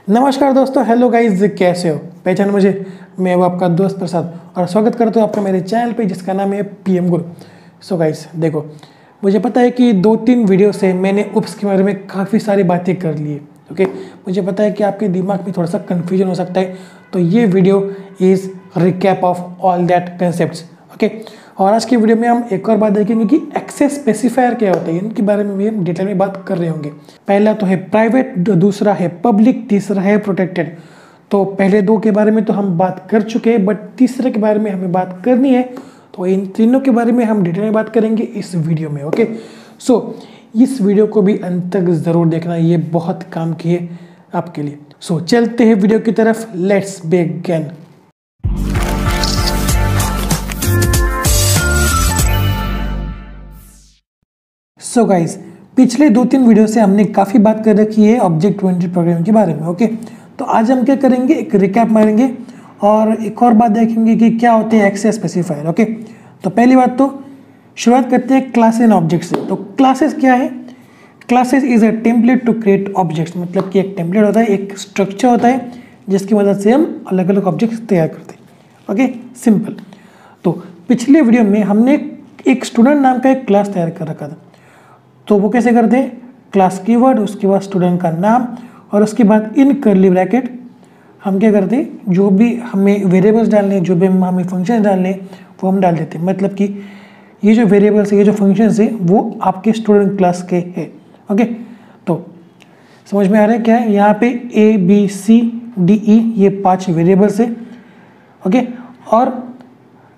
नमस्कार दोस्तों, hello guys, कैसे हो? पहचान मुझे, मैं वो आपका दोस्त प्रसाद और स्वागत करता हूँ आपका मेरे चैनल पे जिसका नाम है पीएम गुरु। सो गाइस देखो, मुझे पता है कि 2-3 वीडियो से मैंने UPSC के बारे में काफ़ी सारी बातें कर ली है। ओके, मुझे पता है कि आपके दिमाग में थोड़ा सा कन्फ्यूजन हो सकता है, तो ये video is recap of all that concept. Okay, और आज की वीडियो में हम एक और बात देखेंगे कि एक्सेस स्पेसिफायर क्या होता है, इनके बारे में भी हम डिटेल में बात कर रहे होंगे। पहला तो है प्राइवेट, दूसरा है पब्लिक, तीसरा है प्रोटेक्टेड। तो पहले दो के बारे में तो हम बात कर चुके हैं, बट तीसरे के बारे में हमें बात करनी है, तो इन तीनों के बारे में हम डिटेल में बात करेंगे इस वीडियो में। ओके, सो इस वीडियो को भी अंत तक ज़रूर देखना, ये बहुत काम की है आपके लिए। सो चलते हैं वीडियो की तरफ, लेट्स बिगिन। सो गाइस, पिछले 2-3 वीडियो से हमने काफ़ी बात कर रखी है ऑब्जेक्ट ओरिएंटेड प्रोग्रामिंग के बारे में। ओके, तो आज हम क्या करेंगे, एक रिकैप मारेंगे और एक और बात देखेंगे कि क्या होते हैं एक्सेस स्पेसिफायर। ओके, तो पहली बात तो शुरुआत करते हैं क्लास एंड ऑब्जेक्ट से। तो क्लासेस क्या है? Classes is a template to create objects, मतलब कि एक टेम्पलेट होता है, एक स्ट्रक्चर होता है जिसकी मदद से हम अलग अलग ऑब्जेक्ट्स तैयार करते हैं। Okay, simple. तो पिछले वीडियो में हमने एक स्टूडेंट नाम का एक क्लास तैयार कर रखा था। तो वो कैसे करते हैं? क्लास कीवर्ड, उसके बाद स्टूडेंट का नाम और उसके बाद इन कर्ली ब्रैकेट हम क्या करते हैं, जो भी हमें वेरिएबल्स डालने हैं, जो भी हमें फंक्शन डालने हैं, वो हम डाल देते हैं। मतलब कि ये जो वेरिएबल्स है, ये जो फंक्शंस है, वो आपके स्टूडेंट क्लास के हैं। ओके, तो समझ में आ रहा है क्या है? यहाँ पे ABCDE ये 5 वेरिएबल्स है। ओके, और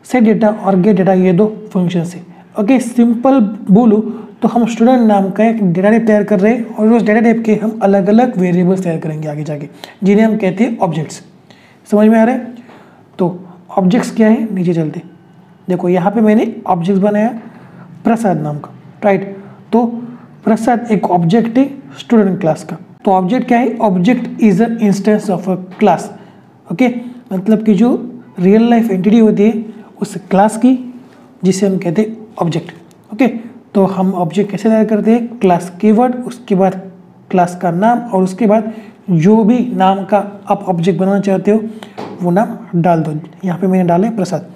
सेट डेटा और गेट डेटा ये 2 फंक्शंस है। ओके, सिंपल बोलूँ तो हम स्टूडेंट नाम का एक डेटा टाइप तैयार कर रहे हैं और उस डेटा टाइप के हम अलग अलग वेरिएबल्स तैयार करेंगे आगे जाके, जिन्हें हम कहते हैं ऑब्जेक्ट्स। समझ में आ रहा है? तो ऑब्जेक्ट्स क्या है, नीचे चलते। देखो यहाँ पे मैंने ऑब्जेक्ट्स बनाया प्रसाद नाम का, राइट। तो प्रसाद एक ऑब्जेक्ट है स्टूडेंट क्लास का। तो ऑब्जेक्ट क्या है? Object is a instance of a class. Okay, मतलब कि जो रियल लाइफ एंटिटी होती है उस क्लास की, जिसे हम कहते हैं ऑब्जेक्ट। ओके, तो हम ऑब्जेक्ट कैसे तैयार करते हैं? क्लास कीवर्ड, उसके बाद क्लास का नाम और उसके बाद जो भी नाम का आप ऑब्जेक्ट बनाना चाहते हो वो नाम डाल दो। यहाँ पे मैंने डाला है प्रसाद।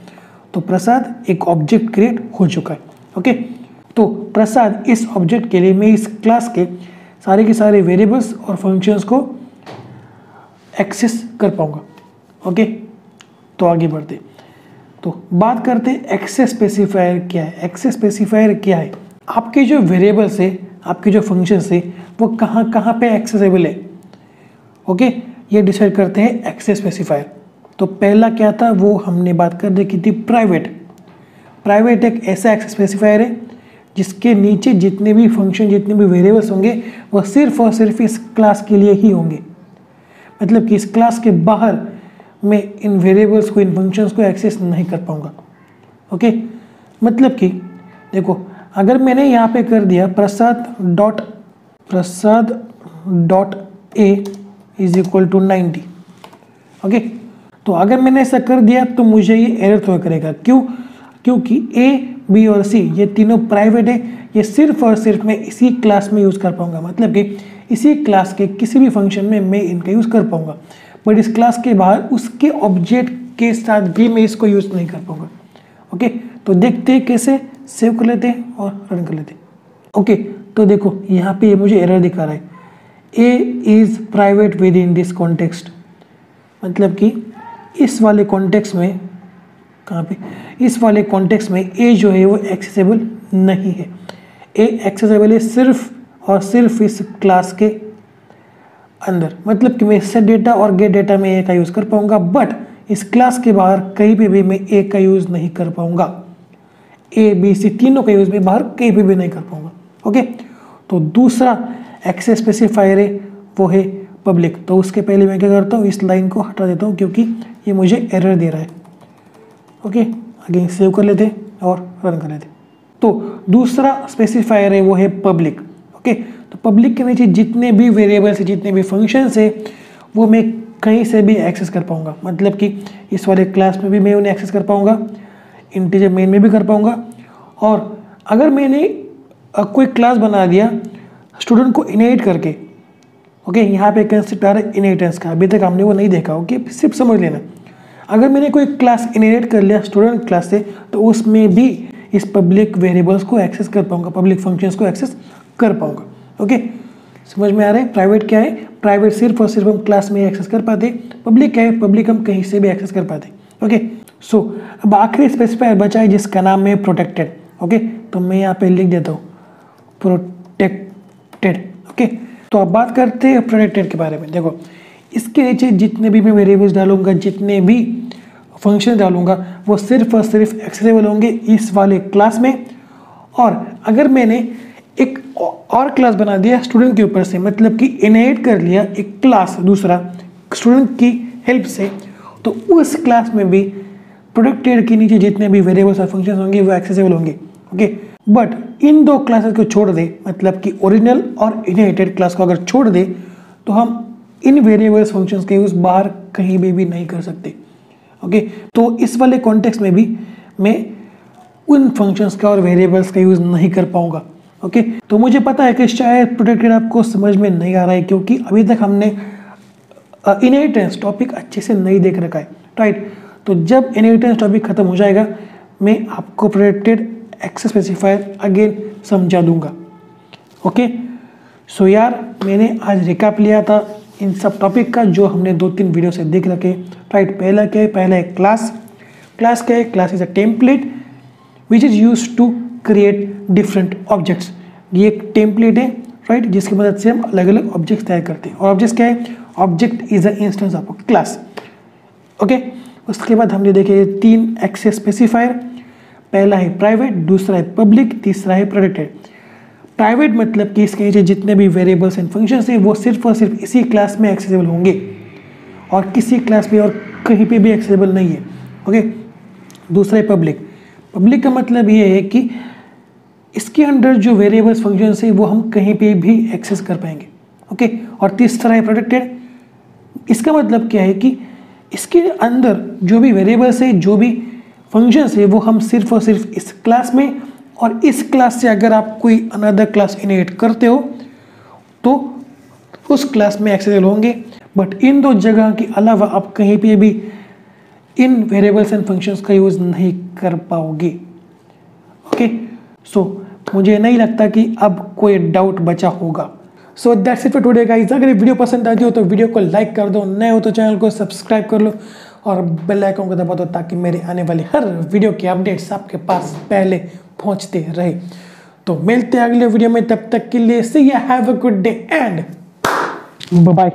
तो प्रसाद एक ऑब्जेक्ट क्रिएट हो चुका है। ओके, तो प्रसाद इस ऑब्जेक्ट के लिए मैं इस क्लास के सारे के सारे वेरिएबल्स और फंक्शंस को एक्सेस कर पाऊँगा। ओके, तो आगे बढ़ते। तो बात करते हैं एक्सेस स्पेसिफायर क्या है। एक्सेस स्पेसिफायर क्या है? आपके जो वेरिएबल्स है, आपके जो फंक्शंस है, वो कहाँ कहाँ पे एक्सेसिबल है। ओके, ये डिसाइड करते हैं एक्सेस स्पेसिफायर। तो पहला क्या था, वो हमने बात कर रखी थी प्राइवेट। प्राइवेट एक ऐसा एक्सेस स्पेसिफायर है जिसके नीचे जितने भी फंक्शन, जितने भी वेरिएबल्स होंगे वो सिर्फ और सिर्फ इस क्लास के लिए ही होंगे। मतलब कि इस क्लास के बाहर मैं इन वेरिएबल्स को, इन फंक्शंस को एक्सेस नहीं कर पाऊंगा। ओके, मतलब कि देखो, अगर मैंने यहाँ पे कर दिया प्रसाद dot A is equal to 90। Okay, तो अगर मैंने ऐसा कर दिया तो मुझे ये एरर थ्रो करेगा। क्यों? क्योंकि A, B और C ये तीनों प्राइवेट है। ये सिर्फ और सिर्फ मैं इसी क्लास में यूज़ कर पाऊंगा। मतलब कि इसी क्लास के किसी भी फंक्शन में मैं इनका यूज़ कर पाऊंगा, बट इस क्लास के बाहर उसके ऑब्जेक्ट के साथ भी मैं इसको यूज़ नहीं कर पाऊंगा। ओके, तो देखते हैं कैसे। सेव कर लेते हैं और रन कर लेते हैं। ओके, तो देखो यहाँ पे ये मुझे एरर दिखा रहा है, A is private with in this context. मतलब कि इस वाले कॉन्टेक्स्ट में, कहाँ पे, इस वाले कॉन्टेक्स्ट में A जो है वो एक्सेसिबल नहीं है। A एक्सेसिबल है सिर्फ और सिर्फ इस क्लास के अंदर। मतलब कि मैं सेट डेटा और गेट डेटा में A का यूज़ कर पाऊंगा, बट इस क्लास के बाहर कहीं पे भी मैं A का यूज़ नहीं कर पाऊंगा। ABC तीनों का यूज़ मैं बाहर कहीं पे भी नहीं कर पाऊंगा। ओके, तो दूसरा एक्सेस स्पेसिफायर है वो है पब्लिक। तो उसके पहले मैं क्या करता हूँ, इस लाइन को हटा देता हूँ क्योंकि ये मुझे एरर दे रहा है। ओके, आगे सेव कर लेते और रन कर लेते। तो दूसरा स्पेसिफायर है वो है पब्लिक। ओके, तो पब्लिक के नीचे जितने भी वेरिएबल्स है, जितने भी फंक्शंस है, वो मैं कहीं से भी एक्सेस कर पाऊंगा। मतलब कि इस वाले क्लास में भी मैं उन्हें एक्सेस कर पाऊंगा, इंटीजर मेन में भी कर पाऊंगा। और अगर मैंने कोई क्लास बना दिया स्टूडेंट को इनहेरिट करके, ओके, यहाँ पे कंसेप्ट आ रहा है इनहेरिटेंस का, अभी तक हमने वो नहीं देखा। ओके, सिर्फ समझ लेना, अगर मैंने कोई क्लास इनहेरिट कर लिया स्टूडेंट क्लास से, तो उसमें भी इस पब्लिक वेरिएबल्स को एक्सेस कर पाऊंगा, पब्लिक फंक्शंस को एक्सेस कर पाऊंगा। ओके, समझ में आ रहा है? प्राइवेट क्या है? प्राइवेट सिर्फ और सिर्फ हम क्लास में एक्सेस कर पाते। पब्लिक क्या है? पब्लिक हम कहीं से भी एक्सेस कर पाते। ओके, सो अब आखिरी स्पेसिफायर बचा है जिसका नाम है प्रोटेक्टेड। ओके, तो मैं यहाँ पे लिख देता हूँ प्रोटेक्टेड। ओके, तो अब बात करते हैं प्रोटेक्टेड के बारे में। देखो, इसके नीचे जितने भी मैं वेरिएबल्स डालूंगा, जितने भी फंक्शन डालूंगा, वो सिर्फ और सिर्फ एक्सेसिबल होंगे इस वाले क्लास में। और अगर मैंने एक और क्लास बना दिया स्टूडेंट के ऊपर से, मतलब कि इनहेरिट कर लिया एक क्लास दूसरा स्टूडेंट की हेल्प से, तो उस क्लास में भी प्रोटेक्टेड के नीचे जितने भी वेरिएबल्स और फंक्शंस होंगे वो एक्सेसिबल होंगे। ओके, बट इन दो क्लासेस को छोड़ दे, मतलब कि ओरिजिनल और इनहेरिटेड क्लास को अगर छोड़ दे, तो हम इन वेरिएबल्स फंक्शंस के यूज बाहर कहीं भी नहीं कर सकते। ओके, तो इस वाले कॉन्टेक्स्ट में भी मैं उन फंक्शंस का और वेरिएबल्स का यूज नहीं कर पाऊंगा। ओके, तो मुझे पता है कि शायद प्रोटेक्टेड आपको समझ में नहीं आ रहा है, क्योंकि अभी तक हमने इनहेरिटेंस टॉपिक अच्छे से नहीं देख रखा है, राइट? तो जब इनहेरिटेंस टॉपिक खत्म हो जाएगा, मैं आपको प्रोटेक्टेड एक्सेस स्पेसिफायर अगेन समझा दूंगा। ओके, सो यार, मैंने आज रिकैप लिया था इन सब टॉपिक का जो हमने 2-3 वीडियो से देख रखे, राइट? पहला क्या है? पहला है क्लास। क्लास क्या है? Class is a template which is use to create different objects. ये एक टेम्पलेट है, राइट, जिसकी मदद से हम अलग अलग ऑब्जेक्ट्स तैयार करते हैं। और ऑब्जेक्ट्स क्या है? Object is a instance of a class. Okay, उसके बाद हमने देखे 3 एक्सेस स्पेसिफायर। पहला है प्राइवेट, दूसरा है पब्लिक, तीसरा है प्रोटेक्टेड। प्राइवेट मतलब कि इसके नीचे जितने भी वेरिएबल्स एंड फंक्शंस हैं वो सिर्फ और सिर्फ इसी क्लास में एक्सेसिबल होंगे और किसी क्लास में और कहीं पे भी एक्सेसिबल नहीं है। ओके, दूसरा है पब्लिक। पब्लिक का मतलब ये है कि इसके अंदर जो वेरिएबल्स फंक्शंस है वो हम कहीं पे भी एक्सेस कर पाएंगे। ओके, और तीसरा है प्रोटेक्टेड। इसका मतलब क्या है कि इसके अंदर जो भी वेरिएबल्स है, जो भी फंक्शंस है, वो हम सिर्फ और सिर्फ इस क्लास में, और इस क्लास से अगर आप कोई अनदर क्लास इनहेरिट करते हो तो उस क्लास में एक्सेसिबल होंगे। बट इन दो जगह के अलावा आप कहीं पे भी इन वेरिएबल्स एंड फंक्शंस का यूज नहीं कर पाओगे। ओके, सो मुझे नहीं लगता कि अब कोई डाउट बचा होगा। So that's it for today guys. अगर ये वीडियो पसंद आती हो तो वीडियो को लाइक कर दो, नए हो तो चैनल को सब्सक्राइब कर लो और बेल आइकन को दबा दो ताकि मेरे आने वाले हर वीडियो के अपडेट्स आपके पास पहले पहुंचते रहे। तो मिलते हैं अगले वीडियो में, तब तक के लिए see you, have a good day and bye bye.